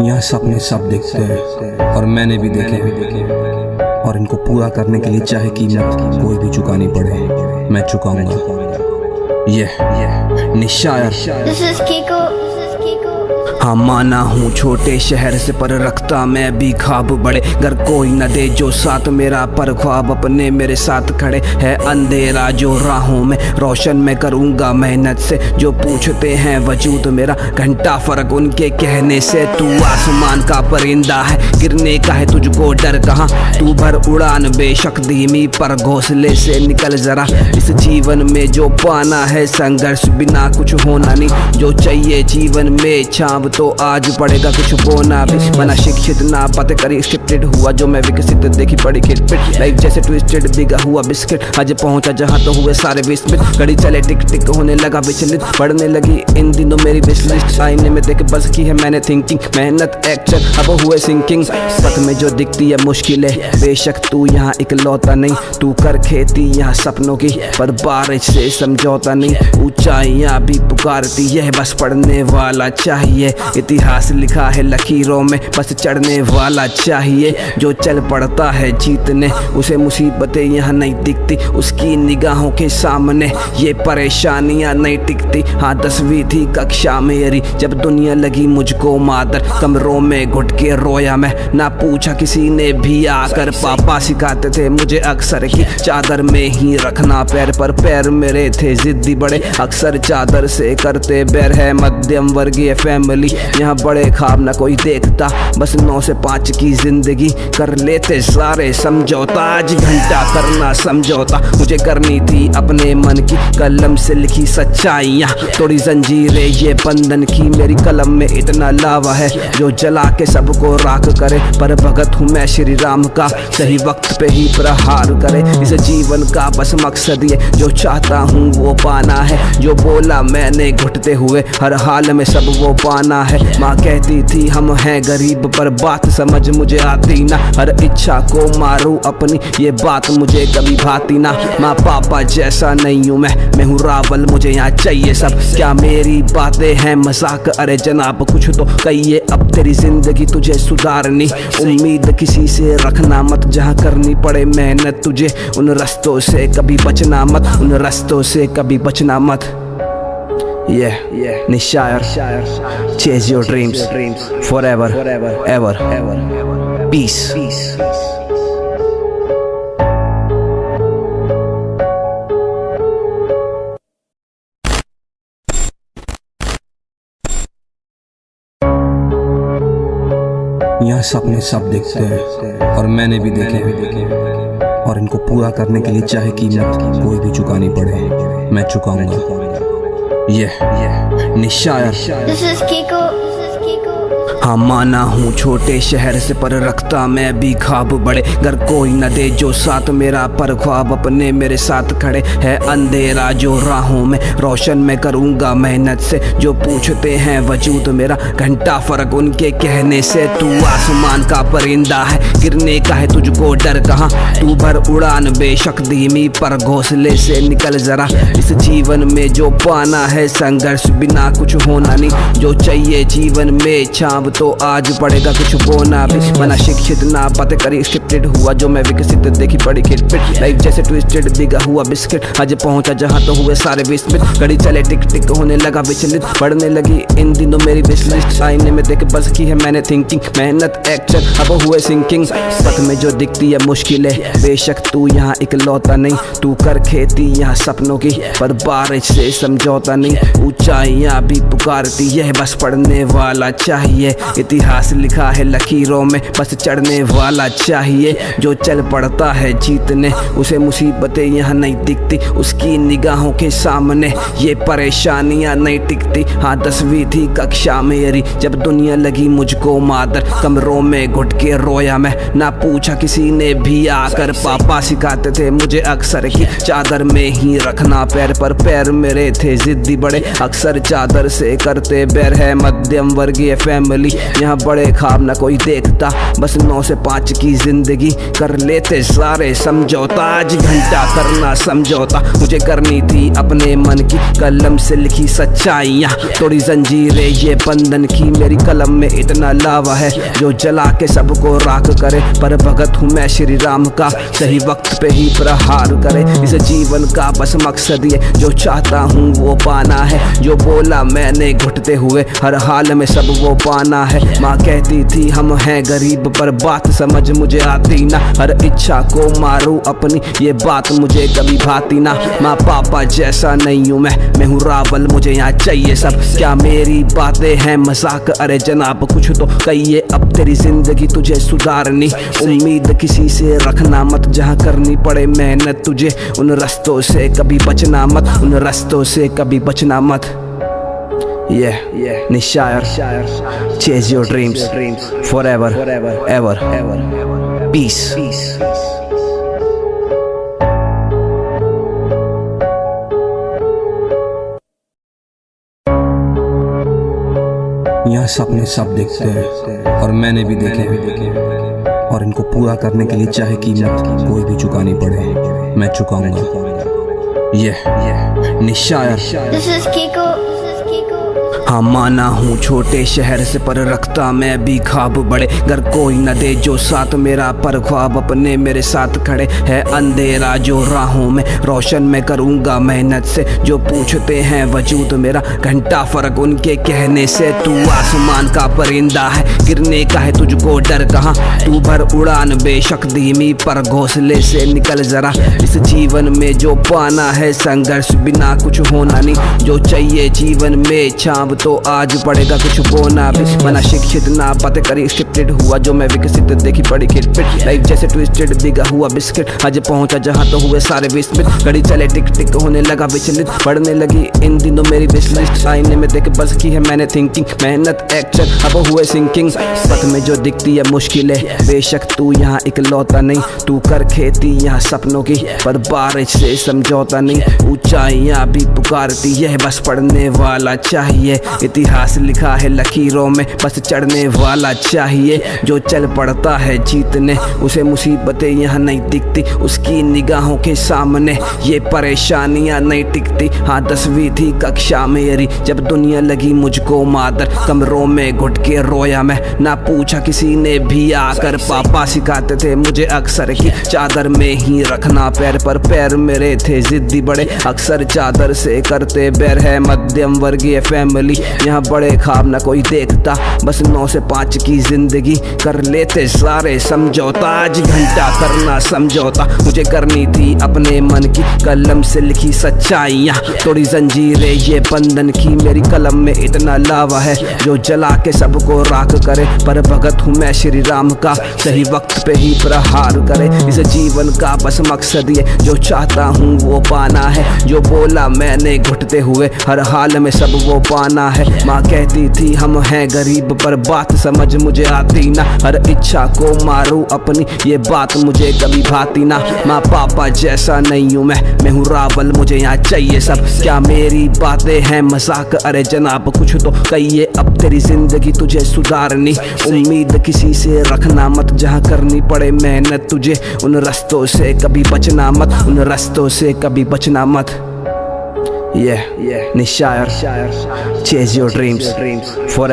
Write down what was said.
यहाँ सपने सब देखते हैं और मैंने भी देखे और इनको पूरा करने के लिए चाहे कीमत कोई भी चुकानी पड़े मैं चुकाऊंगा। ये निशायर। हाँ माना हूँ छोटे शहर से पर रखता मैं भी ख्वाब बड़े, घर कोई न दे जो साथ मेरा पर ख्वाब अपने मेरे साथ खड़े है अंधेरा जो राहों में रोशन मैं करूँगा मेहनत से। जो पूछते हैं वजूद मेरा घंटा फर्क उनके कहने से। तू आसमान का परिंदा है गिरने का है तुझको डर कहाँ, तू भर उड़ान बेशक धीमी पर घोंसले से निकल जरा। इस जीवन में जो पाना है संघर्ष बिना कुछ होना नहीं, जो चाहिए जीवन में छाप तो आज पड़ेगा कुछ बोना भी। मना शिक्षित ना पते करी स्क्रिप्टेड हुआ जो मैं विकसित देखी पड़ी खिटपिट लाइफ जैसे ट्विस्टेड बिगा हुआ बिस्किट आज पहुंचा जहां तो हुए सारे विस्मित। घड़ी चले टिक टिक होने लगा विचलित बढ़ने लगी इन दिनों मेरी विश लिस्ट। आईने में देख बस की है मैंने थिंकिंग मेहनत एक्शन अब हुए सिंकिंग। पथ में जो दिखती है मुश्किलें बेशक तू यहाँ इकलौता नहीं, तू कर खेती यहाँ सपनों की पर बारिश से समझौता नहीं। ऊंचाइयां भी पुकारती है बस पढ़ने वाला चाहिए, इतिहास लिखा है लकीरों में बस चढ़ने वाला चाहिए। जो चल पड़ता है जीतने उसे मुसीबतें यहाँ नहीं दिखती, उसकी निगाहों के सामने ये परेशानियां नहीं टिकती। हाँ 10वीं थी कक्षा मेरी जब दुनिया लगी मुझको मादर, कमरों में घुट के रोया मैं ना पूछा किसी ने भी आकर। पापा सिखाते थे मुझे अक्सर की चादर में ही रखना पैर पर, पैर मेरे थे जिद्दी बड़े अक्सर चादर से करते बैर है मध्यम वर्गीय फैमिली। यहाँ बड़े ख्वाब ना कोई देखता बस 9 से 5 की जिंदगी कर लेते सारे समझौता। आज घंटा करना समझौता मुझे करनी थी अपने मन की, कलम से लिखी सच्चाइयाँ थोड़ी जंजीरें ये बंधन की। मेरी कलम में इतना लावा है जो जला के सबको राख करे, पर भगत हूँ मैं श्री राम का सही वक्त पे ही प्रहार करे। इस जीवन का बस मकसद ये जो चाहता हूँ वो पाना है, जो बोला मैंने घुटते हुए हर हाल में सब वो पाना है। माँ कहती थी हम हैं गरीब पर बात समझ मुझे आती ना, हर इच्छा को मारूं अपनी ये बात मुझे कभी भाती ना। माँ पापा जैसा नहीं हूँ मैं हूँ रावल मुझे यहाँ चाहिए सब। क्या मेरी बातें हैं मजाक अरे जनाब कुछ तो कहिए, अब तेरी जिंदगी तुझे सुधारनी उम्मीद किसी से रखना मत, जहाँ करनी पड़े मेहनत तुझे उन रास्तों से कभी बचना मत, उन रास्तों से कभी बचना मत। निशायर chase your dreams forever ever peace। यहाँ सपने सब देखते हैं और मैंने भी देखे और इनको पूरा करने के लिए चाहे कीमत कोई भी चुकानी पड़े मैं चुकाऊंगा। ये निशायर। हाँ माना हूँ छोटे शहर से पर रखता मैं भी ख्वाब बड़े, घर कोई न दे जो साथ मेरा पर ख्वाब अपने मेरे साथ खड़े है अंधेरा जो राहों में रोशन मैं करूँगा मेहनत से। जो पूछते हैं वजूद मेरा घंटा फर्क उनके कहने से। तू आसमान का परिंदा है गिरने का है तुझको डर कहाँ, तू भर उड़ान बेशक धीमी पर घोंसले से निकल जरा। इस जीवन में जो पाना है संघर्ष बिना कुछ होना नहीं, जो चाहिए जीवन में छाप तो आज पड़ेगा कुछ बोना भी। मना शिक्षित ना पते करी स्क्रिप्टेड हुआ जो मैं विकसित देखी पड़ी खिटपिट लाइफ जैसे ट्विस्टेड बिगा हुआ बिस्किट आज पहुंचा जहां तो हुए सारे विस्मित। घड़ी चले टिक टिक होने लगा विचलित बढ़ने लगी इन दिनों मेरी विश लिस्ट। आईने में देख बस की है मैंने थिंकिंग मेहनत एक्शन अब हुए सिंकिंग। पथ में जो दिखती है मुश्किलें बेशक तू यहाँ इकलौता नहीं, तू कर खेती यहाँ सपनों की पर बारिश से समझौता नहीं। ऊंचाइयां भी पुकारती है बस पढ़ने वाला चाहिए, इतिहास लिखा है लकीरों में बस चढ़ने वाला चाहिए। जो चल पड़ता है जीतने उसे मुसीबतें यहाँ नहीं दिखती, उसकी निगाहों के सामने ये परेशानियां नहीं टिकती। हाँ 10वीं थी कक्षा मेरी जब दुनिया लगी मुझको मादर, कमरों में घुट के रोया मैं ना पूछा किसी ने भी आकर। पापा सिखाते थे मुझे अक्सर की चादर में ही रखना पैर पर, पैर मेरे थे जिद्दी बड़े अक्सर चादर से करते बैर है मध्यम वर्गीय फैमिली। फैमिली। यहाँ बड़े ख्वाब ना कोई देखता, बस 9 से 5 की जिंदगी कर लेते सारे समझौता। आज घंटा करना समझौता मुझे करनी थी अपने मन की, कलम से लिखी सच्चाइयाँ तोड़ी जंजीरें ये बंधन की। मेरी कलम में इतना लावा है जो जला के सबको राख करे, पर भगत हूँ मैं श्री राम का, सही वक्त पे ही प्रहार करे। इस जीवन का बस मकसद ये जो चाहता हूँ वो पाना है, जो बोला मैंने घुटते हुए हर हाल में सब वो पाना है। माँ कहती थी हम हैं गरीब, पर बात समझ मुझे आती ना, हर इच्छा को मारूं अपनी ये बात मुझे कभी भाती ना। माँ पापा जैसा नहीं हूँ मैं हूँ रावल, मुझे यहाँ चाहिए सब। क्या मेरी बातें हैं मजाक? अरे जनाब कुछ तो कहिए, अब तेरी जिंदगी तुझे सुधारनी, उम्मीद किसी से रखना मत, जहाँ करनी पड़े मेहनत तुझे उन रास्तों से कभी बचना मत, उन रास्तों से कभी बचना मत। निशायर, chase your dreams forever, ever, peace. यहाँ सपने सब देखते हैं और मैंने भी देखे हैं, और इनको पूरा करने के लिए चाहे कीमत कोई भी चुकानी पड़े मैं चुकाऊंगा। निशायर। This is Kiko. हाँ माना हूँ छोटे शहर से, पर रखता मैं भी ख्वाब बड़े, घर कोई न दे जो साथ मेरा, पर ख्वाब अपने मेरे साथ खड़े। है अंधेरा जो राहों में, रोशन मैं करूँगा मेहनत से, जो पूछते हैं वजूद मेरा, घंटा फर्क उनके कहने से। तू आसमान का परिंदा है, गिरने का है तुझको डर कहाँ, तू भर उड़ान बेशक धीमी, पर घोंसले से निकल जरा। इस जीवन में जो पाना है संघर्ष बिना कुछ होना नहीं, जो चाहिए जीवन में छाव तो आज पड़ेगा कुछ बोना भी। मना शिक्षित ना बातें करी स्क्रिप्टेड, हुआ जो मैं विकसित देखी पड़ी खिलपिट, लाइफ जैसे ट्विस्टेड बिगा हुआ बिस्किट, आज पहुंचा जहां तो हुए सारे विस्मित। घड़ी चले टिक टिक होने लगा विचलित, बढ़ने लगी इन दिनों मेरी विश लिस्ट। आईने में देख बस की है मैंने थिंकिंग, मेहनत एक्शन अब हुए सिंकिंग। पथ में जो दिखती है मुश्किलें, बेशक तू यहाँ इकलौता नहीं, तू कर खेती यहाँ सपनों की, पर बारिश से समझौता नहीं। ऊंचाइयाँ भी पुकारती है, बस पढ़ने वाला चाहिए, इतिहास लिखा है लकीरों में, बस चढ़ने वाला चाहिए। जो चल पड़ता है जीतने, उसे मुसीबतें यहाँ नहीं दिखती, उसकी निगाहों के सामने ये परेशानियाँ नहीं टिकती। हाँ 10वीं थी कक्षा मेरी जब दुनिया लगी मुझको मादर, कमरों में घुट के रोया मैं, ना पूछा किसी ने भी आकर। पापा सिखाते थे मुझे अक्सर कि चादर में ही रखना पैर, पर पैर मेरे थे जिद्दी बड़े, अक्सर चादर से करते बैर। है मध्यम वर्गीय फैमिली, यहाँ बड़े ख्वाब ना कोई देखता, बस 9 से 5 की जिंदगी कर लेते सारे समझौता। आज घंटा करना समझौता मुझे करनी थी अपने मन की, कलम से लिखी सच्चाइयाँ तोड़ी जंजीरें ये बंधन की। मेरी कलम में इतना लावा है जो जला के सबको राख करे, पर भगत हूँ मैं श्री राम का, सही वक्त पे ही प्रहार करे। इस जीवन का बस मकसद ये जो चाहता हूँ वो पाना है, जो बोला मैंने घुटते हुए हर हाल में सब वो पाना है। माँ कहती थी हम हैं गरीब, पर बात समझ मुझे आती ना, हर इच्छा को मारूं अपनी ये बात मुझे कभी भाती ना। माँ पापा जैसा नहीं हूँ मैं हूँ रावल, मुझे यहाँ चाहिए सब। क्या मेरी बातें हैं मजाक? अरे जनाब कुछ तो कहिए, अब तेरी जिंदगी तुझे सुधारनी, उम्मीद किसी से रखना मत, जहाँ करनी पड़े मेहनत तुझे उन रास्तों से कभी बचना मत, उन रास्तों से कभी बचना मत। निशायर, chase your dreams forever.